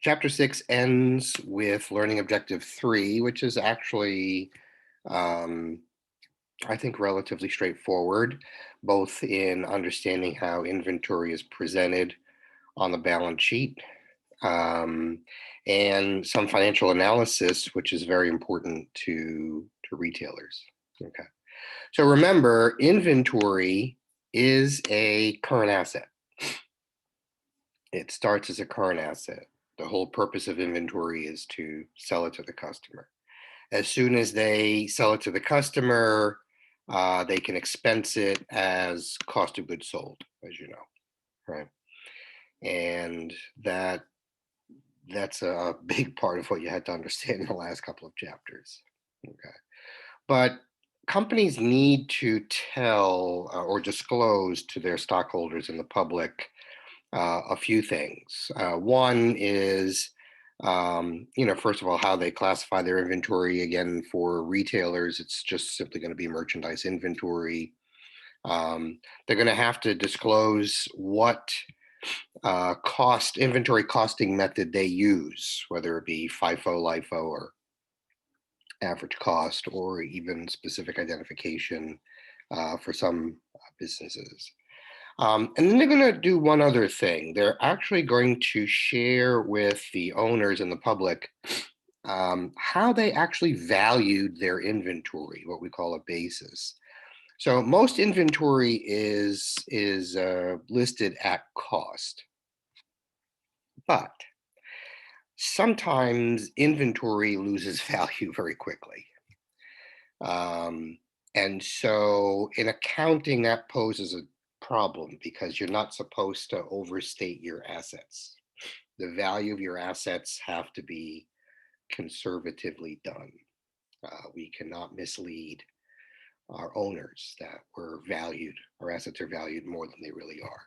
Chapter 6 ends with learning objective 3, which is actually, um, I think, relatively straightforward, both in understanding how inventory is presented on the balance sheet um, and some financial analysis, which is very important to retailers. Okay. So remember, inventory is a current asset. It starts as a current asset. The whole purpose of inventory is to sell it to the customer. As soon as they sell it to the customer, they can expense it as cost of goods sold, as you know, right? And that's a big part of what you had to understand in the last couple of chapters. Okay, but companies need to tell or disclose to their stockholders and the public a few things. One is, first of all, how they classify their inventory. Again, for retailers, it's just simply going to be merchandise inventory. They're going to have to disclose what inventory costing method they use, whether it be FIFO, LIFO, or average cost, or even specific identification for some businesses. And then they're going to do one other thing. They're actually going to share with the owners and the public how they actually valued their inventory, what we call a basis. So most inventory is listed at cost, but sometimes inventory loses value very quickly. And so in accounting, that poses a problem because you're not supposed to overstate your assets. The value of your assets have to be conservatively done. We cannot mislead our owners that our assets are valued more than they really are.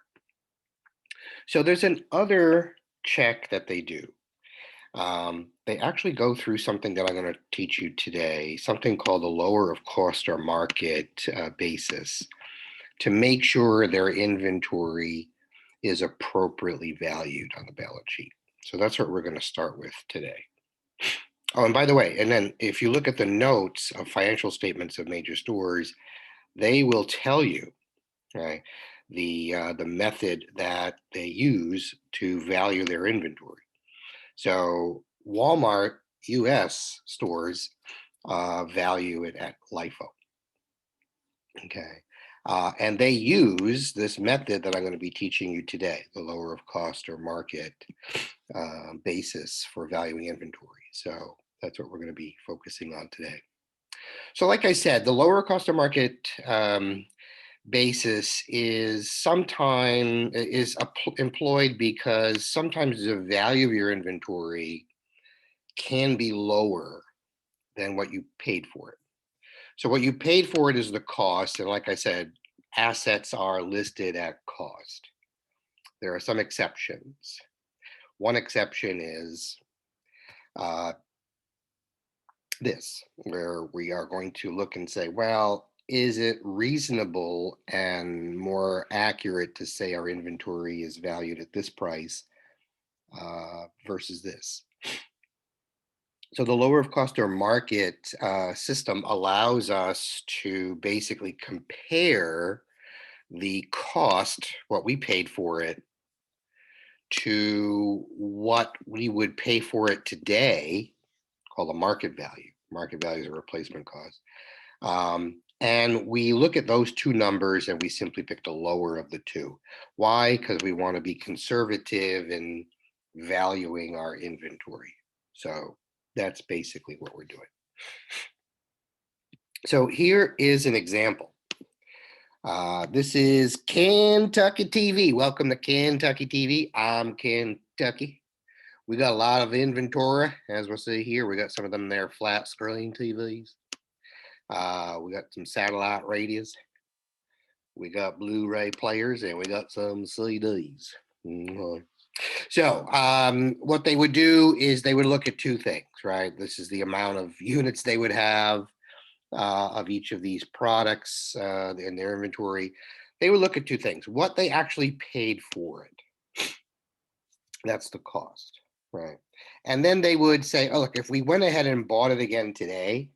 So there's an other check that they do. They actually go through something that I'm going to teach you today, something called the lower of cost or market basis, to make sure their inventory is appropriately valued on the balance sheet. So that's what we're going to start with today. Oh, and by the way, and then if you look at the notes of financial statements of major stores, they will tell you, right, the method that they use to value their inventory. So Walmart US stores value it at LIFO. Okay. And they use this method that I'm going to be teaching you today, the lower of cost or market basis for valuing inventory. So that's what we're going to be focusing on today. So like I said, the lower cost or market basis is employed because sometimes the value of your inventory can be lower than what you paid for it. So what you paid for it is the cost. And like I said, assets are listed at cost. There are some exceptions. One exception is this, where we are going to look and say, well, is it reasonable and more accurate to say our inventory is valued at this price versus this? So the lower of cost or market system allows us to basically compare the cost, what we paid for it, to what we would pay for it today, called a market value. Market value is a replacement cost. And we look at those two numbers and we simply pick the lower of the two. Why? Because we want to be conservative in valuing our inventory. So that's basically what we're doing. So here is an example. This is Kentucky TV. Welcome to Kentucky TV. I'm Kentucky. We got a lot of inventory, as we'll see here. We got some of them there flat screen TVs. We got some satellite radios. We got Blu-ray players, and we got some CDs. So what they would do is they would look at two things, right? This is the amount of units they would have of each of these products in their inventory. They would look at two things: what they actually paid for it. That's the cost. right? And then they would say, oh, look, if we went ahead and bought it again today,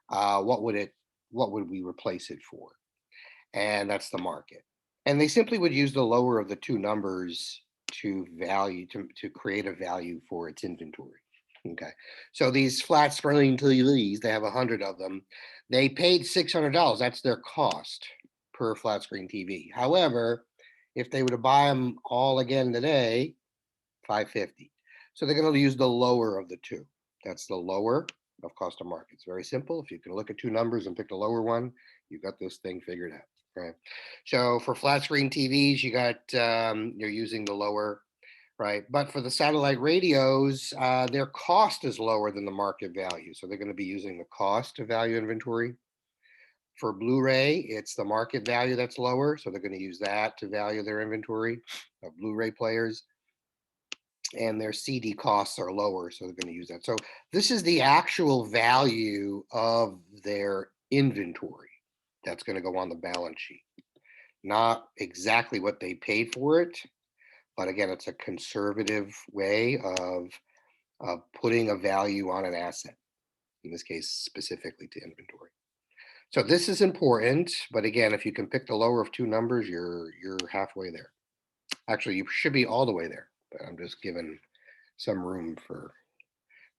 what would we replace it for? And that's the market. And they simply would use the lower of the two numbers to create a value for its inventory. Okay, so these flat screen TVs, they have 100 of them. They paid $600. That's their cost per flat screen TV. However, if they were to buy them all again today, 550. So they're going to use the lower of the two. That's the lower of cost of market. It's very simple. If you can look at two numbers and pick the lower one, you've got this thing figured out. Right. So for flat screen TVs, you're using the lower, right? But for the satellite radios, their cost is lower than the market value. So they're going to be using the cost to value inventory. For Blu-ray, it's the market value that's lower. So they're going to use that to value their inventory of Blu-ray players. And their CD costs are lower, so they're going to use that. So this is the actual value of their inventory that's going to go on the balance sheet. Not exactly what they paid for it, but again, it's a conservative way of putting a value on an asset, in this case, specifically to inventory. So this is important, but again, if you can pick the lower of two numbers, you're halfway there. Actually, you should be all the way there, but I'm just giving some room for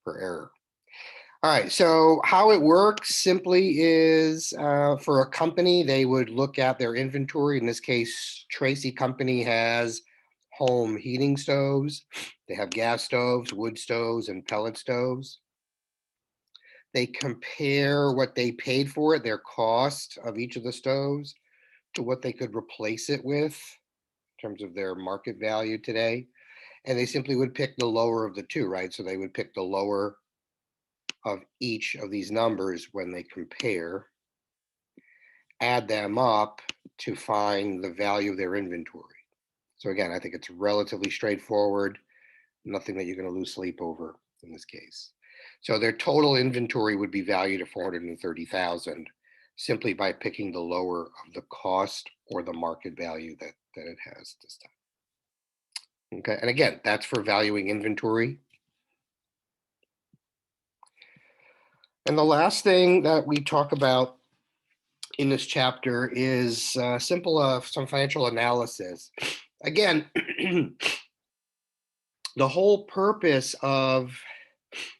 error. All right, so how it works simply is for a company, they would look at their inventory. In this case, Tracy Company has home heating stoves. They have gas stoves, wood stoves, and pellet stoves. They compare what they paid for it, their cost of each of the stoves, to what they could replace it with in terms of their market value today. And they simply would pick the lower of the two, right? So they would pick the lower of each of these numbers when they compare, add them up to find the value of their inventory. So again, I think it's relatively straightforward, nothing that you're going to lose sleep over in this case. So their total inventory would be valued at 430,000 simply by picking the lower of the cost or the market value that it has this time. Okay, and again, that's for valuing inventory. And the last thing that we talk about in this chapter is some financial analysis. Again, the whole purpose of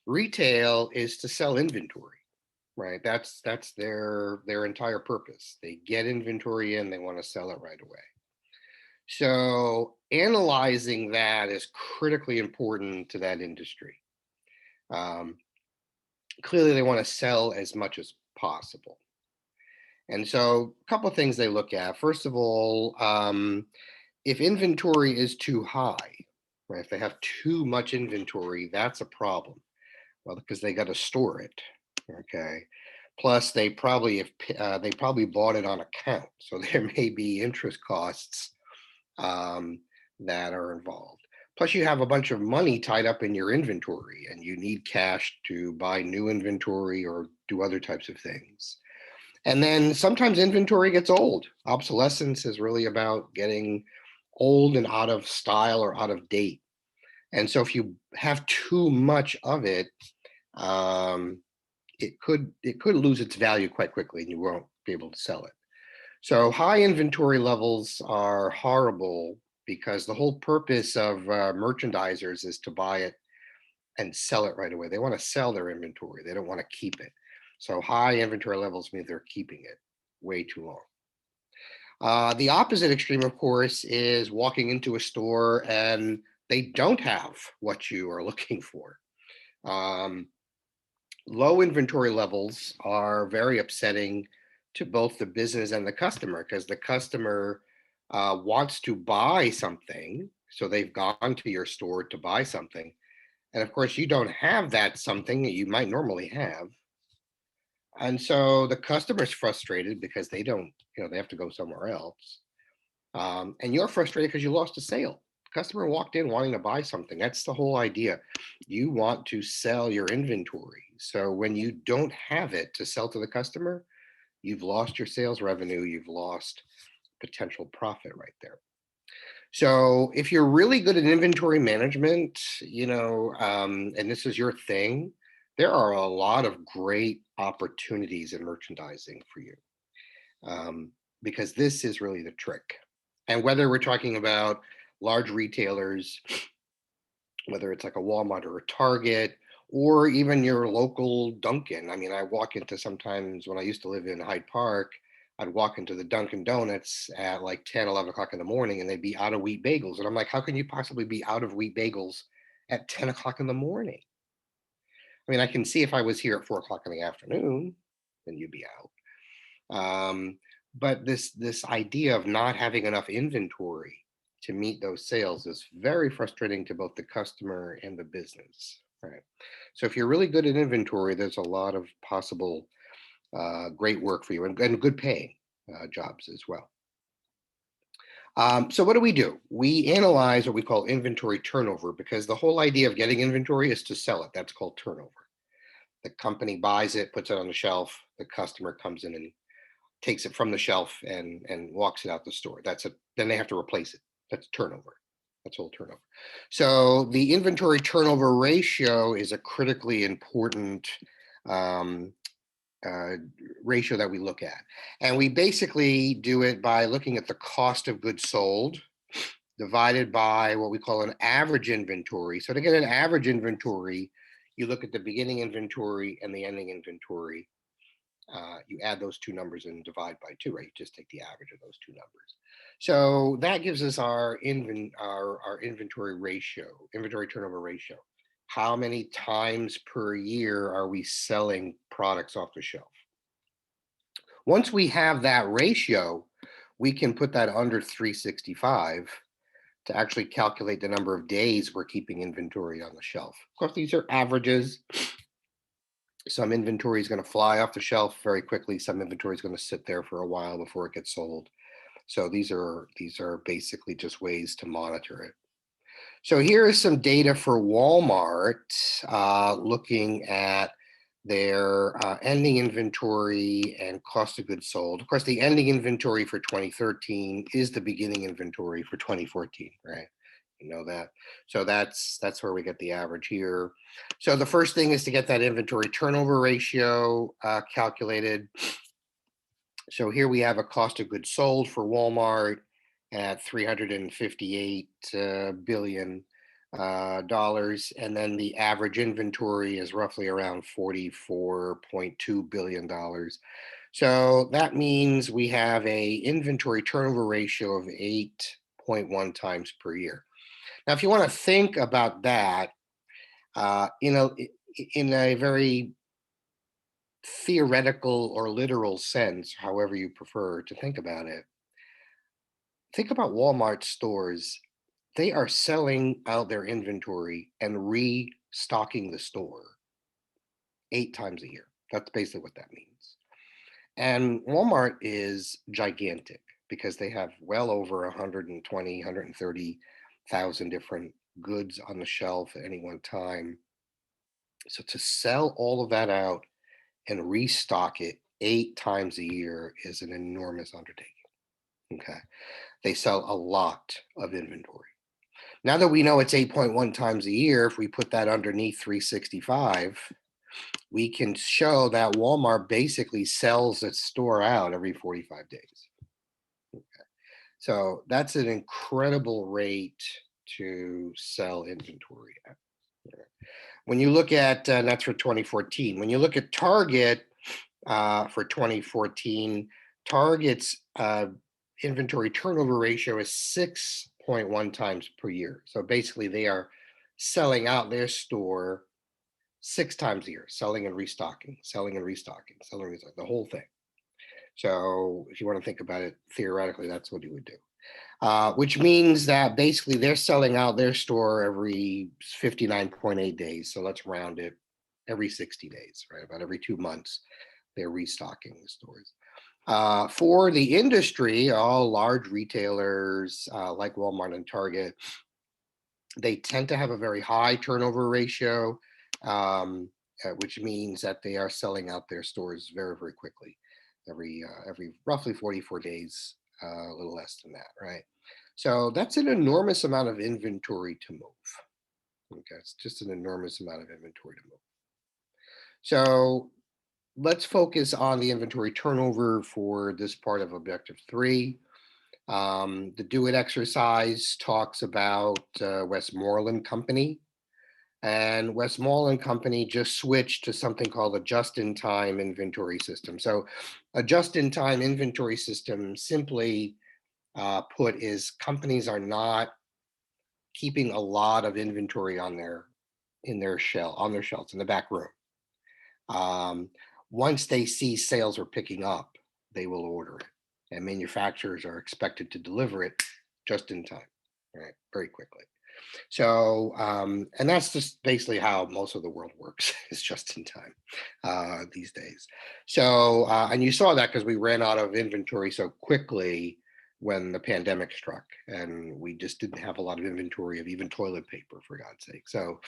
retail is to sell inventory, right? That's their entire purpose. They get inventory in, they want to sell it right away. So analyzing that is critically important to that industry. Clearly, they want to sell as much as possible. And so a couple of things they look at. First of all, if inventory is too high, right? If they have too much inventory, that's a problem. Well, because they got to store it. Okay. Plus, they probably bought it on account, so there may be interest costs that are involved. Plus, you have a bunch of money tied up in your inventory, and you need cash to buy new inventory or do other types of things. And then sometimes inventory gets old. Obsolescence is really about getting old and out of style or out of date. And so if you have too much of it, it could lose its value quite quickly and you won't be able to sell it. So high inventory levels are horrible because the whole purpose of merchandisers is to buy it and sell it right away. They want to sell their inventory. They don't want to keep it. So high inventory levels mean they're keeping it way too long. The opposite extreme, of course, is walking into a store and they don't have what you are looking for. Low inventory levels are very upsetting to both the business and the customer because the customer wants to buy something. So they've gone to your store to buy something. And of course, you don't have that something that you might normally have. And so the customer's frustrated because they don't, they have to go somewhere else. And you're frustrated because you lost a sale. The customer walked in wanting to buy something. That's the whole idea. You want to sell your inventory. So when you don't have it to sell to the customer, you've lost your sales revenue. You've lost potential profit right there. So if you're really good at inventory management, and this is your thing, there are a lot of great opportunities in merchandising for you, um, because this is really the trick. And whether we're talking about large retailers, whether it's like a Walmart or a Target, or even your local Dunkin'. I mean, I walk into sometimes when I used to live in Hyde Park, I'd walk into the Dunkin' Donuts at like 10, 11 o'clock in the morning and they'd be out of wheat bagels. And I'm like, how can you possibly be out of wheat bagels at 10 o'clock in the morning? I mean, I can see if I was here at 4 o'clock in the afternoon, then you'd be out. But this idea of not having enough inventory to meet those sales is very frustrating to both the customer and the business, right? So if you're really good at inventory, there's a lot of possible great work for you and good paying jobs as well. So what do? We analyze what we call inventory turnover, because the whole idea of getting inventory is to sell it. That's called turnover. The company buys it, puts it on the shelf. The customer comes in and takes it from the shelf and walks it out the store. That's it. Then they have to replace it. That's turnover. That's all turnover. So the inventory turnover ratio is a critically important um, uh, ratio that we look at. And we basically do it by looking at the cost of goods sold divided by what we call an average inventory. So to get an average inventory, you look at the beginning inventory and the ending inventory. You add those two numbers and divide by two, right? You just take the average of those two numbers. So that gives us our inventory ratio, inventory turnover ratio. How many times per year are we selling products off the shelf? Once we have that ratio, we can put that under 365 to actually calculate the number of days we're keeping inventory on the shelf. Of course, these are averages. Some inventory is going to fly off the shelf very quickly. Some inventory is going to sit there for a while before it gets sold. So these are basically just ways to monitor it. So here is some data for Walmart, looking at their ending inventory and cost of goods sold. Of course, the ending inventory for 2013 is the beginning inventory for 2014, right? You know that. So that's where we get the average here. So the first thing is to get that inventory turnover ratio calculated. So here we have a cost of goods sold for Walmart at $358 billion dollars, and then the average inventory is roughly around $44.2 billion dollars. So that means we have a inventory turnover ratio of 8.1 times per year. Now, if you want to think about that, in a very theoretical or literal sense, however you prefer to think about it, think about Walmart stores. They are selling out their inventory and restocking the store 8 times a year. That's basically what that means. And Walmart is gigantic because they have well over 120, 130,000 different goods on the shelf at any one time. So to sell all of that out and restock it 8 times a year is an enormous undertaking. Okay. They sell a lot of inventory. Now that we know it's 8.1 times a year, if we put that underneath 365, we can show that Walmart basically sells its store out every 45 days. Okay. So that's an incredible rate to sell inventory at. When you look at, and that's for 2014, when you look at Target for 2014, Target's inventory turnover ratio is 6.1 times per year. So basically, they are selling out their store 6 times a year, selling and restocking, selling and restocking, selling and restocking, the whole thing. So if you want to think about it theoretically, that's what you would do. Which means that basically they're selling out their store every 59.8 days. So let's round it every 60 days, right? About every 2 months, they're restocking the stores. For the industry, all large retailers like Walmart and Target, they tend to have a very high turnover ratio, which means that they are selling out their stores very, very quickly, every roughly 44 days, a little less than that, right? So that's an enormous amount of inventory to move. Okay, it's just an enormous amount of inventory to move. So let's focus on the inventory turnover for this part of objective 3. The do it exercise talks about Westmoreland Company. And Westmoreland Company just switched to something called a just-in-time inventory system. So a just-in-time inventory system, simply put, is companies are not keeping a lot of inventory on their shelves in the back room. Once they see sales are picking up, they will order it, and manufacturers are expected to deliver it just in time, right? Very quickly. So, and that's just basically how most of the world works, is just in time these days. So, and you saw that because we ran out of inventory so quickly when the pandemic struck, and we just didn't have a lot of inventory of even toilet paper, for God's sake. So,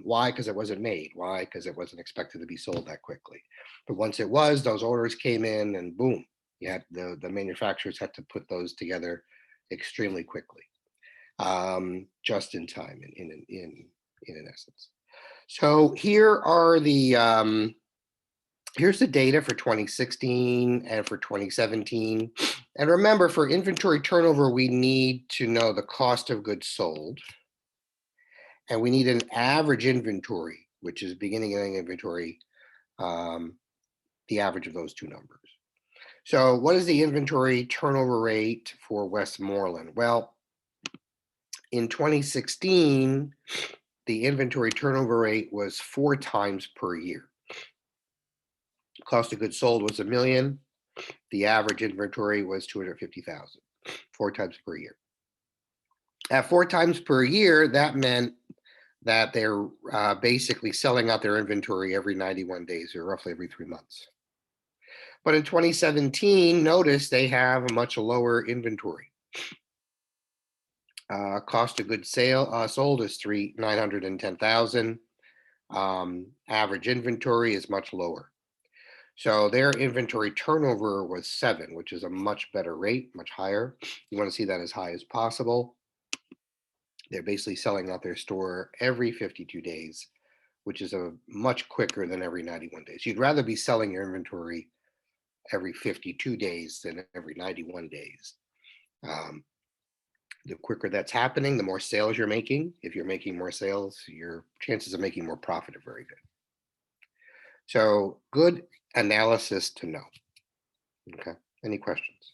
why? Because it wasn't made. Why? Because it wasn't expected to be sold that quickly. But once it was, those orders came in, and boom, you had the manufacturers had to put those together extremely quickly, just in time, in essence. So here are the here's the data for 2016 and for 2017. And remember, for inventory turnover, we need to know the cost of goods sold, and we need an average inventory, which is beginning and ending inventory, the average of those two numbers. So what is the inventory turnover rate for Westmoreland? Well, in 2016, the inventory turnover rate was 4 times per year. Cost of goods sold was $1 million. The average inventory was $250,000, 4 times per year. At 4 times per year, that meant that they're basically selling out their inventory every 91 days, or roughly every 3 months. But in 2017, notice they have a much lower inventory. Cost of goods sold is $910,000. Average inventory is much lower. So their inventory turnover was 7, which is a much better rate, much higher. You want to see that as high as possible. They're basically selling out their store every 52 days, which is a much quicker than every 91 days. You'd rather be selling your inventory every 52 days than every 91 days. The quicker that's happening, the more sales you're making. If you're making more sales, your chances of making more profit are very good. So good analysis to know. Okay, any questions?